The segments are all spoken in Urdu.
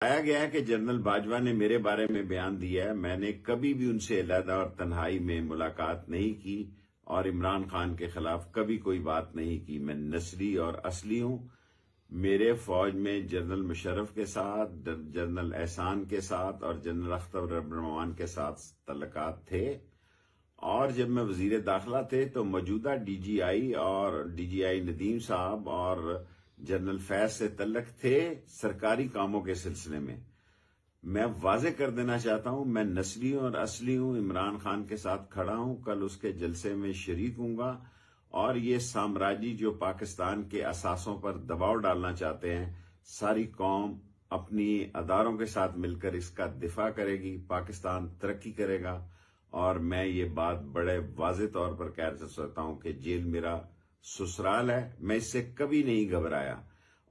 بتایا گیا ہے کہ جنرل باجوہ نے میرے بارے میں بیان دیا ہے، میں نے کبھی بھی ان سے علیحدہ اور تنہائی میں ملاقات نہیں کی اور عمران خان کے خلاف کبھی کوئی بات نہیں کی۔ میں نسلی اور اصلی ہوں۔ میرے فوج میں جنرل مشرف کے ساتھ، جنرل احسان کے ساتھ اور جنرل اختر ابراہیم کے ساتھ تعلقات تھے، اور جب میں وزیر داخلہ تھے تو موجودہ ڈی جی آئی اور ڈی جی آئی ندیم صاحب اور جنرل فیض سے تعلق تھے سرکاری کاموں کے سلسلے میں۔ میں واضح کر دینا چاہتا ہوں، میں نسلی اور اصلی ہوں، عمران خان کے ساتھ کھڑا ہوں، کل اس کے جلسے میں شریک ہوں گا، اور یہ سامراجی جو پاکستان کے اثاثوں پر دباؤ ڈالنا چاہتے ہیں، ساری قوم اپنی اداروں کے ساتھ مل کر اس کا دفاع کرے گی، پاکستان ترقی کرے گا۔ اور میں یہ بات بڑے واضح طور پر کہہ سکتا ہوں کہ جیل میرا سسرال ہے، میں اس سے کبھی نہیں گھبرایا،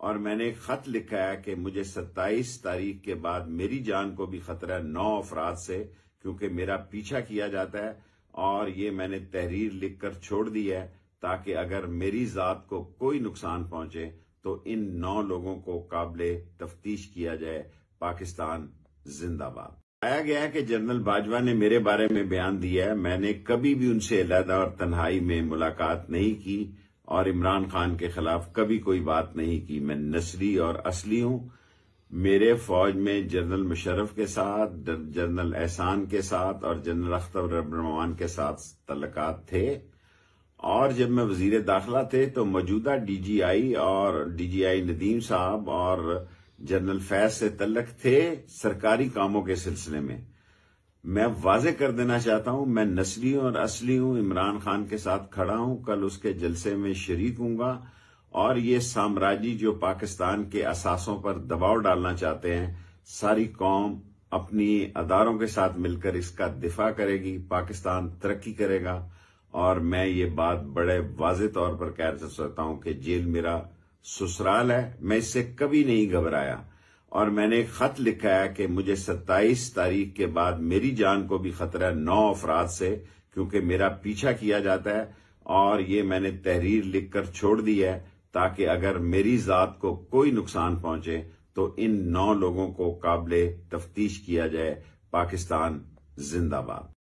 اور میں نے ایک خط لکھا ہے کہ مجھے 27 تاریخ کے بعد میری جان کو بھی خطرہ ہے 9 افراد سے، کیونکہ میرا پیچھا کیا جاتا ہے، اور یہ میں نے تحریر لکھ کر چھوڑ دی ہے تاکہ اگر میری ذات کو کوئی نقصان پہنچے تو ان 9 لوگوں کو قابل تفتیش کیا جائے۔ پاکستان زندہ باد۔ بتایا گیا ہے کہ جنرل باجوہ نے میرے بارے میں بیان دیا ہے، میں نے کبھی بھی ان سے علیحدہ اور تنہائی میں ملاقات نہیں کی اور عمران خان کے خلاف کبھی کوئی بات نہیں کی۔ میں نسلی اور اصلی ہوں۔ میرے فوج میں جنرل مشرف کے ساتھ، جنرل احسان کے ساتھ اور جنرل اختر ابراہیم کے ساتھ تعلقات تھے، اور جب میں وزیر داخلہ تھے تو موجودہ ڈی جی آئی اور ڈی جی آئی ندیم صاحب اور جنرل فیض سے تعلق تھے سرکاری کاموں کے سلسلے میں۔ میں واضح کر دینا چاہتا ہوں، میں نسلی اور اصلی ہوں، عمران خان کے ساتھ کھڑا ہوں، کل اس کے جلسے میں شریک ہوں گا، اور یہ سامراجی جو پاکستان کے اثاثوں پر دباؤ ڈالنا چاہتے ہیں، ساری قوم اپنی اداروں کے ساتھ مل کر اس کا دفاع کرے گی، پاکستان ترقی کرے گا۔ اور میں یہ بات بڑے واضح طور پر کہہ سکتا ہوں کہ جیل میرا سسرال ہے، میں اس سے کبھی نہیں گھبرایا، اور میں نے ایک خط لکھا ہے کہ مجھے 27 تاریخ کے بعد میری جان کو بھی خطرہ ہے 9 افراد سے، کیونکہ میرا پیچھا کیا جاتا ہے، اور یہ میں نے تحریر لکھ کر چھوڑ دی ہے تاکہ اگر میری ذات کو کوئی نقصان پہنچے تو ان 9 لوگوں کو قابل تفتیش کیا جائے۔ پاکستان زندہ باد۔